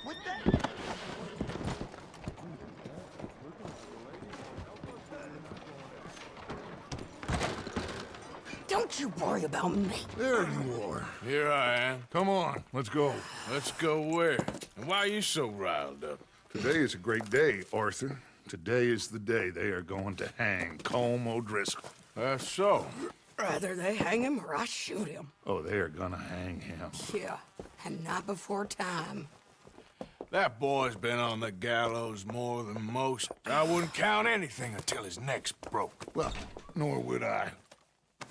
With that? Don't you worry about me. There you are. Here I am. Come on, let's go. Let's go where? And why are you so riled up? Today is a great day, Arthur. Today is the day they are going to hang Colm O'Driscoll. That's so. Rather they hang him or I shoot him. Oh, they are gonna hang him. Yeah, and not before time. That boy's been on the gallows more than most. I wouldn't count anything until his neck's broke. Well, nor would I.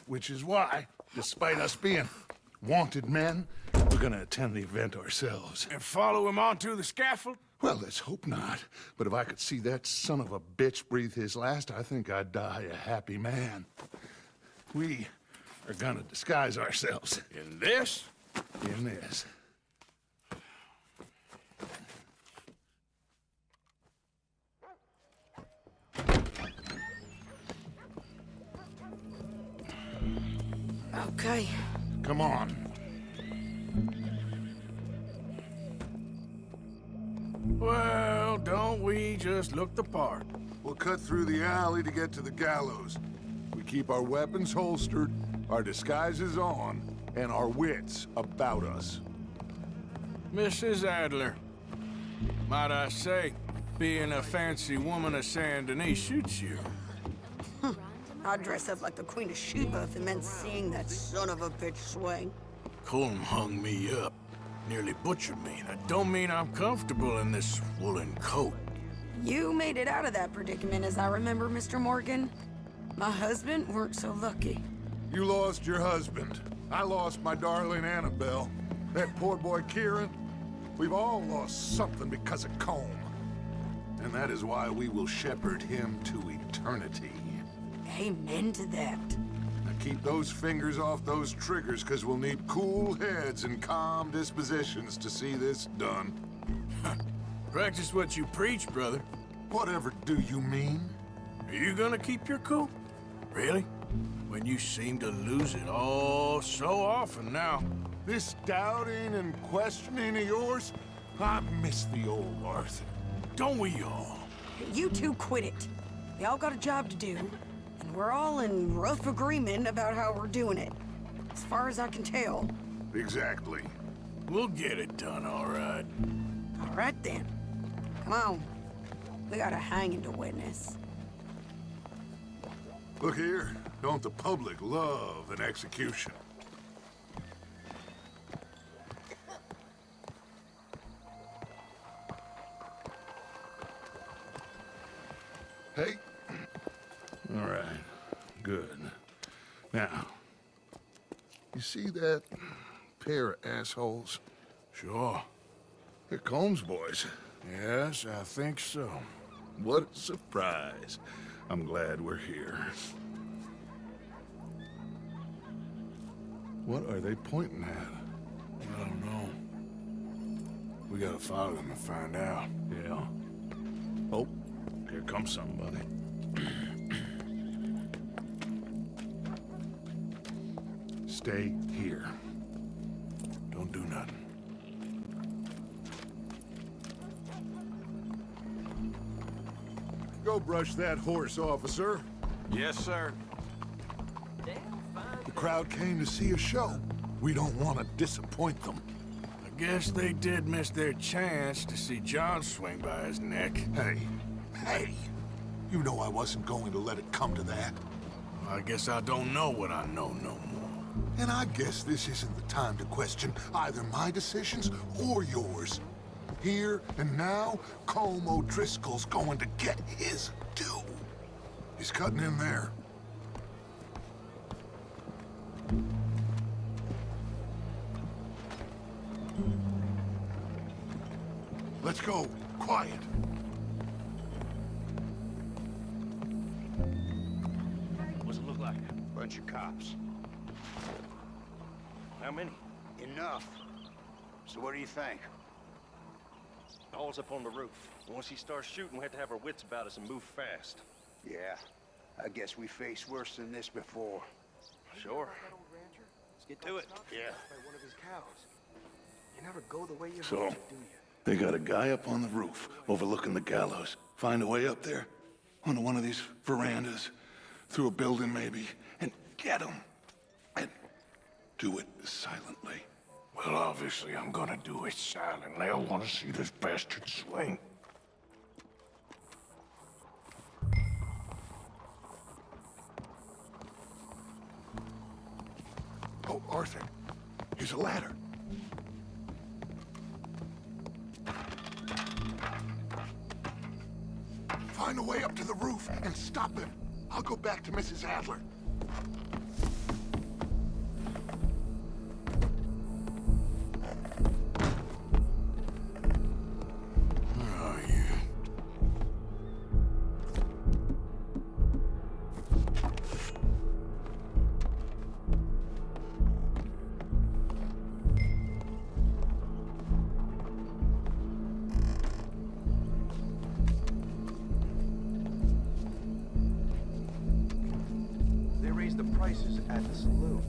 Which is why, despite us being wanted men, we're gonna attend the event ourselves. And follow him onto the scaffold? Well, let's hope not. But if I could see that son of a bitch breathe his last, I think I'd die a happy man. We are gonna disguise ourselves In this? in this. Okay. Come on. Well, don't we just look the part? We'll cut through the alley to get to the gallows. We keep our weapons holstered, our disguises on, and our wits about us. Mrs. Adler, might I say, being a fancy woman of Saint Denis shoots you. I'd dress up like the Queen of Sheba if it meant seeing that son of a bitch swing. Colm hung me up, nearly butchered me. That don't mean I'm comfortable in this woolen coat. You made it out of that predicament, as I remember, Mr. Morgan. My husband weren't so lucky. You lost your husband. I lost my darling Annabelle. That poor boy Kieran. We've all lost something because of Colm. And that is why we will shepherd him to eternity. Amen to that. Now keep those fingers off those triggers, because we'll need cool heads and calm dispositions to see this done. Practice what you preach, brother. Whatever do you mean? Are you gonna keep your cool? Really? When you seem to lose it all so often now. This doubting and questioning of yours? I miss the old Arthur. Don't we all? You two quit it. We all got a job to do, and we're all in rough agreement about how we're doing it. As far as I can tell. Exactly. We'll get it done, all right. All right then. Come on. We got a hanging to witness. Look here, don't the public love an execution? Hey. All right. Good. Now, you see that pair of assholes? Sure. They're Colm's boys. Yes, I think so. What a surprise. I'm glad we're here. What are they pointing at? I don't know. We gotta follow them and find out. Yeah. Oh, here comes somebody. Stay here. Don't do nothing. Go brush that horse, officer. Yes, sir. The crowd came to see a show. We don't want to disappoint them. I guess they did miss their chance to see John swing by his neck. Hey, you know I wasn't going to let it come to that. I guess I don't know what I know no more. And I guess this isn't the time to question either my decisions or yours. Here and now, Colm O'Driscoll's going to get his due. He's cutting in there. Let's go. Quiet. What's it look like? Bunch of cops. How many? Enough. So what do you think? All's up on the roof. Once he starts shooting, we have to have our wits about us and move fast. Yeah, I guess we faced worse than this before. Sure. Let's get to it. Yeah. By one of his cows. You never go the way you So, hoped, do you? They got a guy up on the roof overlooking the gallows. Find a way up there, onto one of these verandas, through a building maybe, and get him. And do it silently. Well, obviously, I'm gonna do it silently. I want to see this bastard swing. Oh, Arthur, here's a ladder. Find a way up to the roof and stop him. I'll go back to Mrs. Adler. Where are you? They raised the prices at the saloon.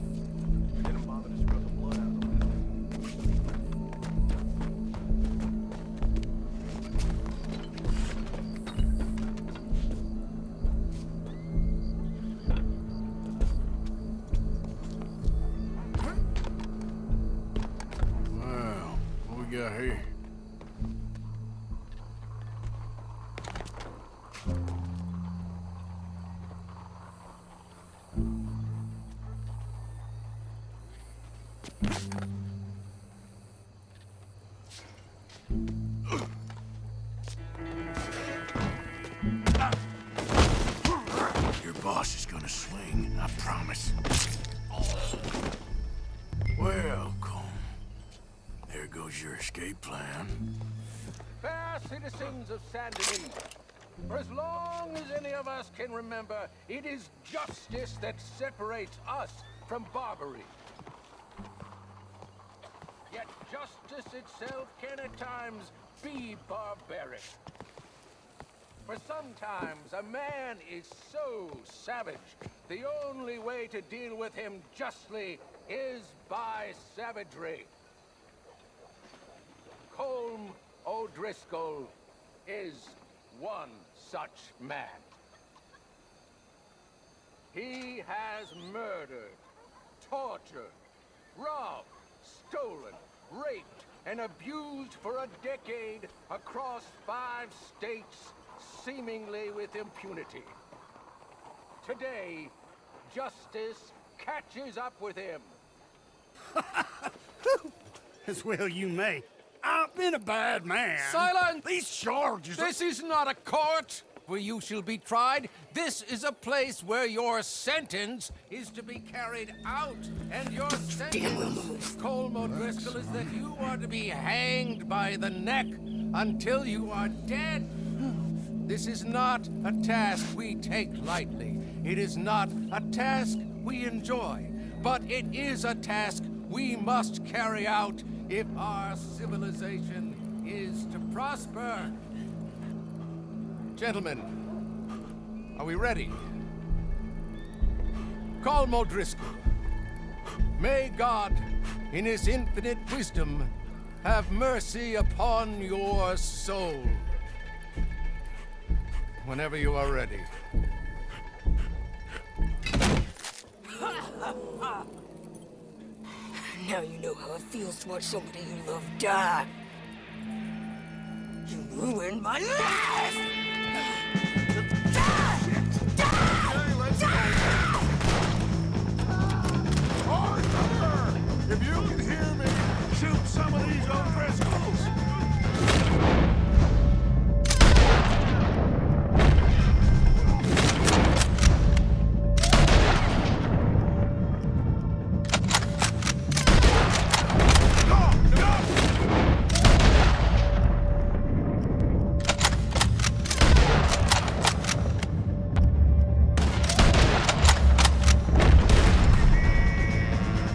Didn't bother to scrub the blood out of them. Well, what we got here? Your boss is gonna swing, I promise. Well, Colm, there goes your escape plan. Fair citizens of Saint Denis, for as long as any of us can remember, it is justice that separates us from Barbary. Yet justice itself can at times be barbaric. For sometimes a man is so savage, the only way to deal with him justly is by savagery. Colm O'Driscoll is one such man. He has murdered, tortured, robbed, stolen, raped, and abused for a decade across 5 states, seemingly with impunity. Today, justice catches up with him. As well you may. I've been a bad man. Silence! These charges This is not a court where you shall be tried. This is a place where your sentence is to be carried out. And your sentence, Colm O'Driscoll, is that you are to be hanged by the neck until you are dead. This is not a task we take lightly. It is not a task we enjoy. But it is a task we must carry out if our civilization is to prosper. Gentlemen, are we ready? Colm O'Driscoll, may God, in his infinite wisdom, have mercy upon your soul. Whenever you are ready. Now you know how it feels to watch somebody you love die. You ruined my life! Arthur! If you can hear me, shoot some of these O'Driscolls!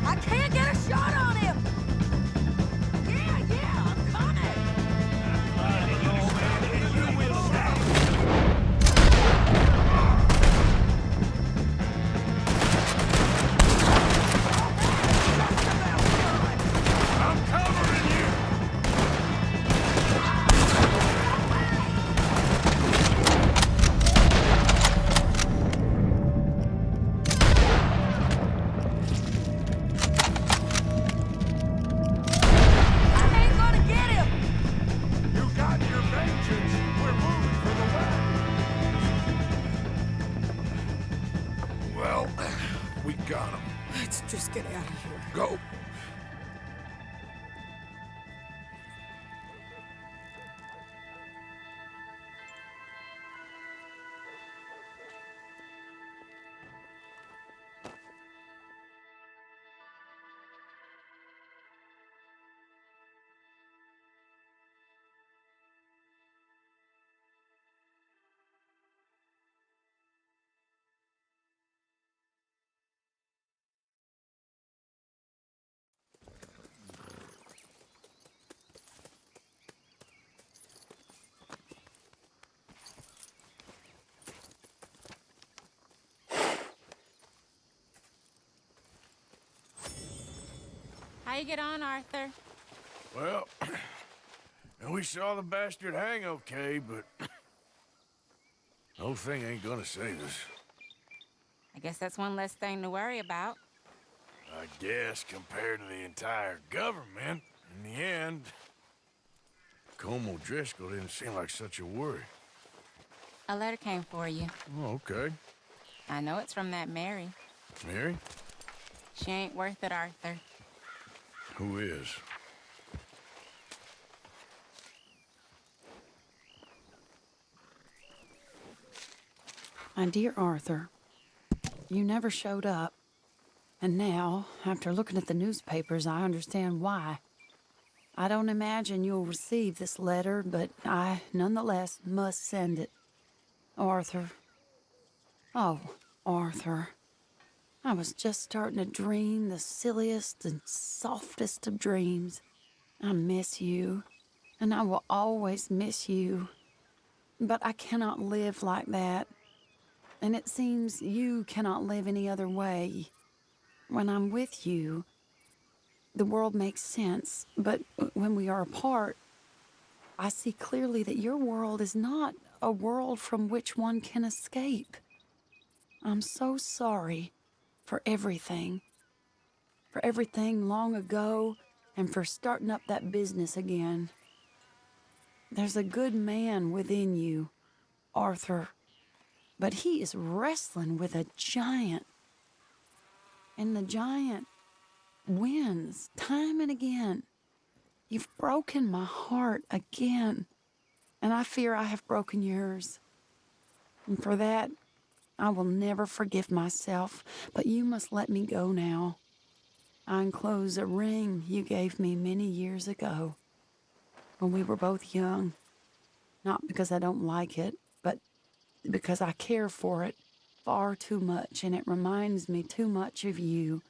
I can't get a shot on him! Yeah, you get on, Arthur? Well, we saw the bastard hang okay, but the whole thing ain't gonna save us. I guess that's one less thing to worry about. I guess compared to the entire government, in the end, Colm O'Driscoll didn't seem like such a worry. A letter came for you. Oh, okay. I know it's from that Mary. Mary? She ain't worth it, Arthur. Who is? My dear Arthur, you never showed up. And now, after looking at the newspapers, I understand why. I don't imagine you'll receive this letter, but I, nonetheless, must send it. Arthur. Oh, Arthur. I was just starting to dream the silliest and softest of dreams. I miss you, and I will always miss you. But I cannot live like that. And it seems you cannot live any other way. When I'm with you, the world makes sense. But when we are apart, I see clearly that your world is not a world from which one can escape. I'm so sorry for everything. For everything long ago, and for starting up that business again. There's a good man within you, Arthur. But he is wrestling with a giant. And the giant wins time and again. You've broken my heart again. And I fear I have broken yours. And for that, I will never forgive myself. But you must let me go now. I enclose a ring you gave me many years ago, when we were both young. Not because I don't like it, but because I care for it far too much, and it reminds me too much of you.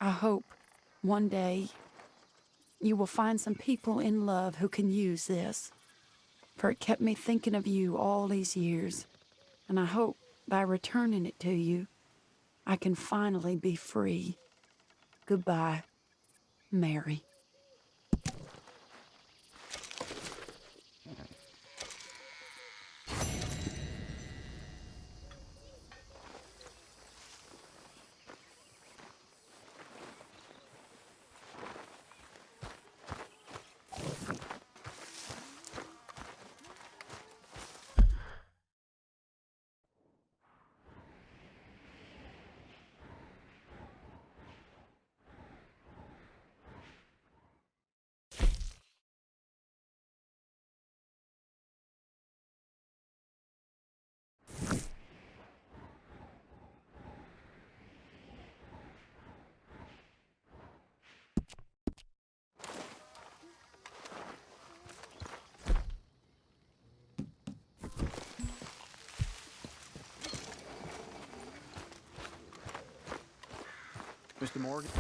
I hope one day you will find some people in love who can use this, for it kept me thinking of you all these years, and I hope by returning it to you, I can finally be free. Goodbye, Mary. Mr. Morgan?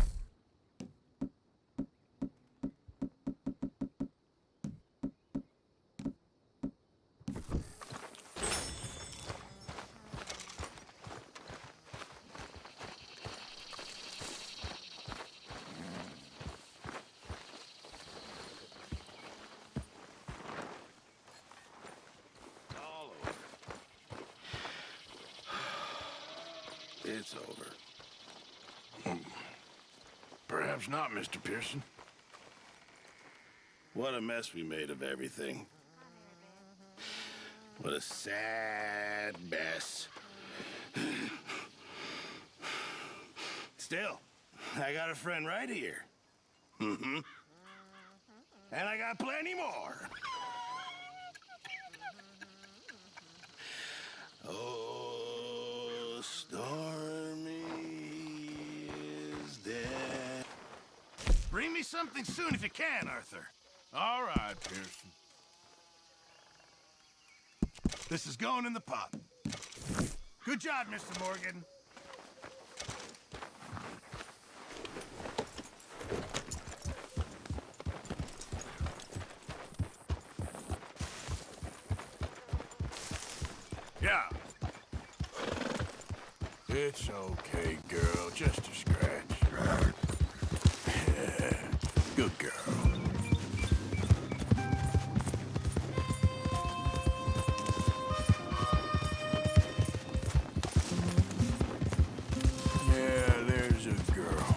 All over. It's over. Perhaps not, Mr. Pearson. What a mess we made of everything. What a sad mess. Still, I got a friend right here. Mm-hmm. And I got plenty more. Oh, Stormy is dead. Bring me something soon if you can, Arthur. All right, Pearson. This is going in the pot. Good job, Mr. Morgan. Yeah. It's okay, girl. Just a scratch. Yeah. Good girl. Yeah, there's a girl.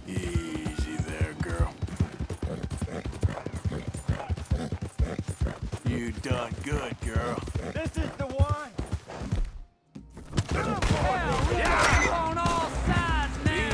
Easy there, girl. You done good, girl. This is the one. On all sides now!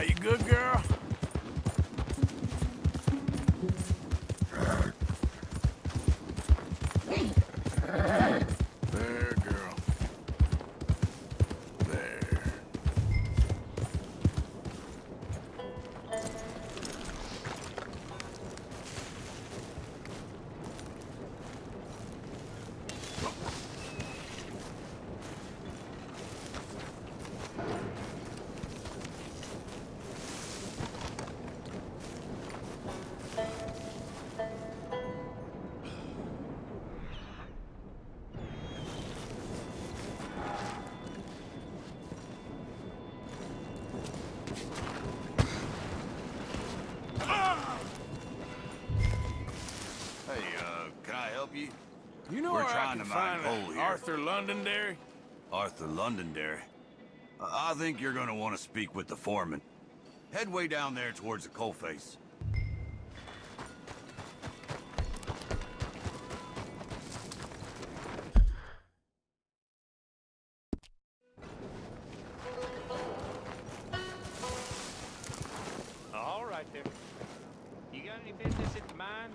You good, girl? There, girl. There. Can I help you? You know We're where I trying can to mine find coal an here. Arthur Londonderry? Arthur Londonderry. I think you're gonna want to speak with the foreman. Head way down there towards the coalface. All right there. You got any business at the mine?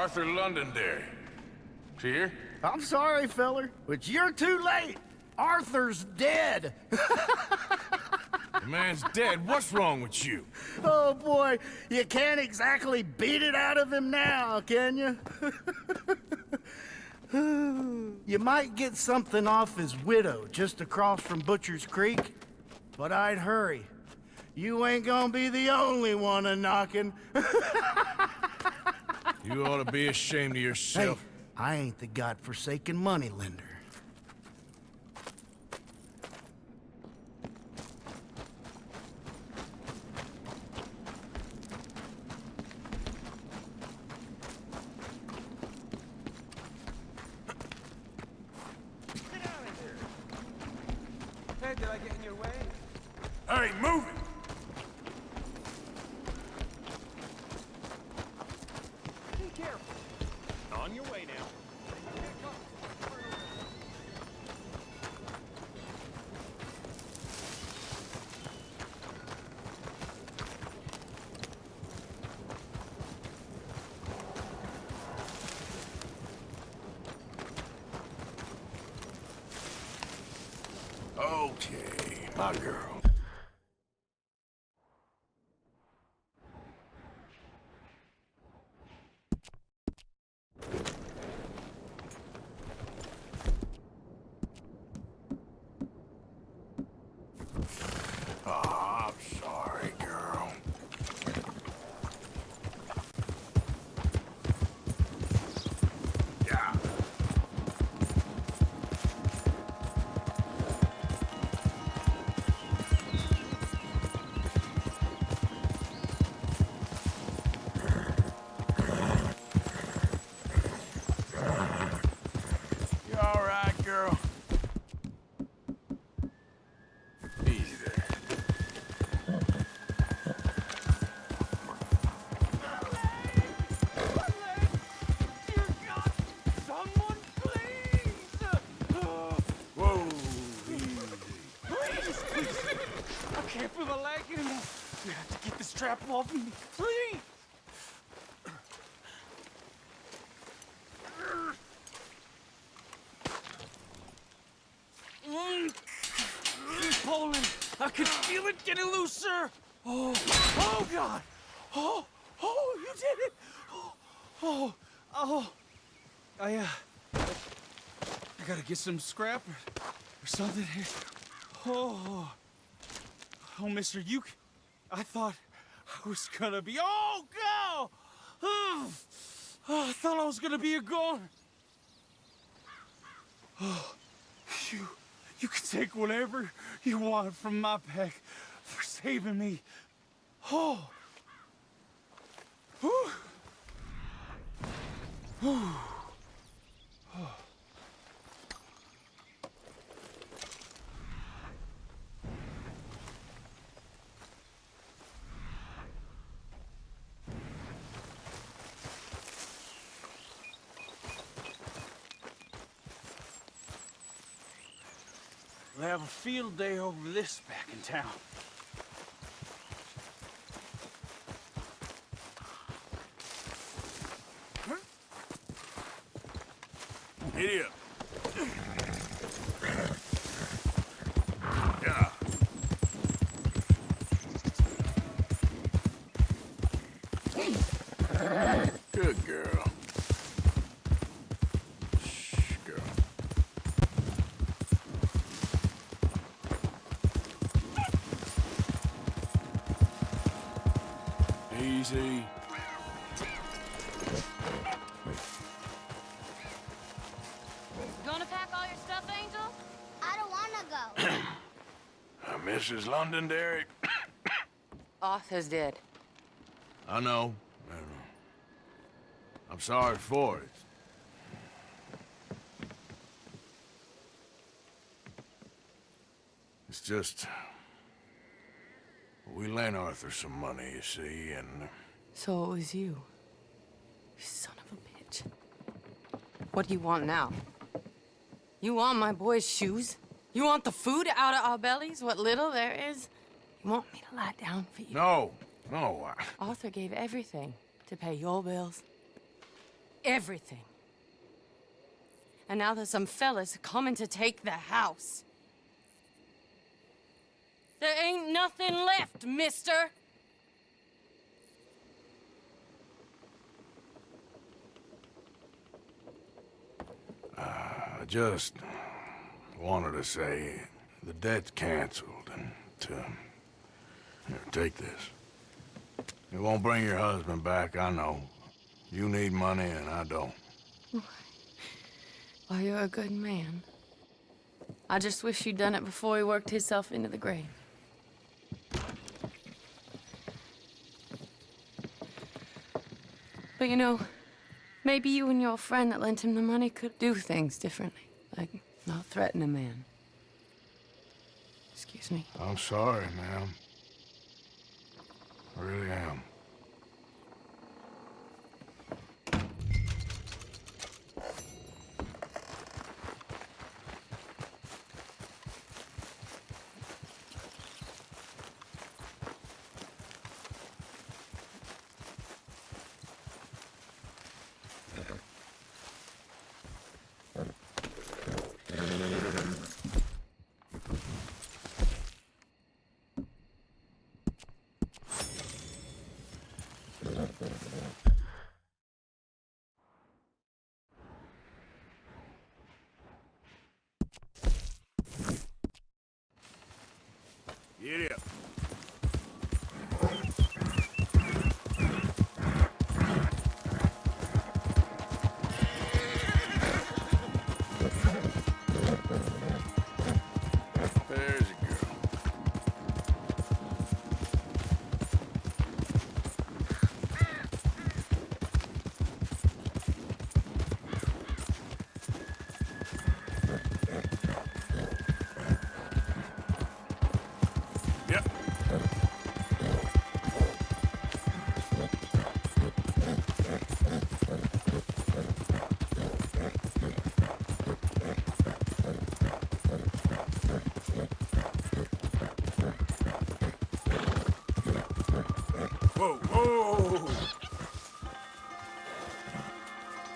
Arthur Londonderry. Is he here? I'm sorry, feller, but you're too late. Arthur's dead. The man's dead. What's wrong with you? Oh, boy, you can't exactly beat it out of him now, can you? You might get something off his widow just across from Butcher's Creek, but I'd hurry. You ain't gonna be the only one a-knocking. You ought to be ashamed of yourself. Hey, I ain't the godforsaken moneylender. Hey, did I get in your way? Hey, move it! Be careful. On your way now. Okay, my girl. Oh, I'm sorry, girl. Yeah. You all right, girl? Easy there. Someone, please! Whoa, easy. Please, please! I can't feel my leg anymore. You have to get the strap off me, please! It's pulling. I can feel it getting looser. Oh God! Oh, you did it! I gotta get some scrap or something here. Oh, mister, I thought I was gonna be, God! Oh, I thought I was gonna be a goner. Oh, you can take whatever you want from my pack for saving me. Oh. Whew. Whew. We'll have a field day over this back in town. Giddy up. Yeah. Good girl. Shh, girl. Easy. Gonna pack all your stuff, Angel? I don't wanna go. Mrs. Londonderry. Arthur's dead. I know. I'm sorry for it. It's just... we lent Arthur some money, you see, and... So it was you. You son of a bitch. What do you want now? You want my boy's shoes? You want the food out of our bellies, what little there is? You want me to lie down for you? No. Arthur gave everything to pay your bills. everything. And now there's some fellas coming to take the house. There ain't nothing left, mister. I just wanted to say the debt's canceled and here, take this. It won't bring your husband back, I know. You need money and I don't. Well, you're a good man. I just wish you'd done it before he worked himself into the grave. But you know, maybe you and your friend that lent him the money could do things differently. Like, not threaten a man. Excuse me. I'm sorry, ma'am. I really am. Giddy up. There's a girl. Yep. Whoa, whoa!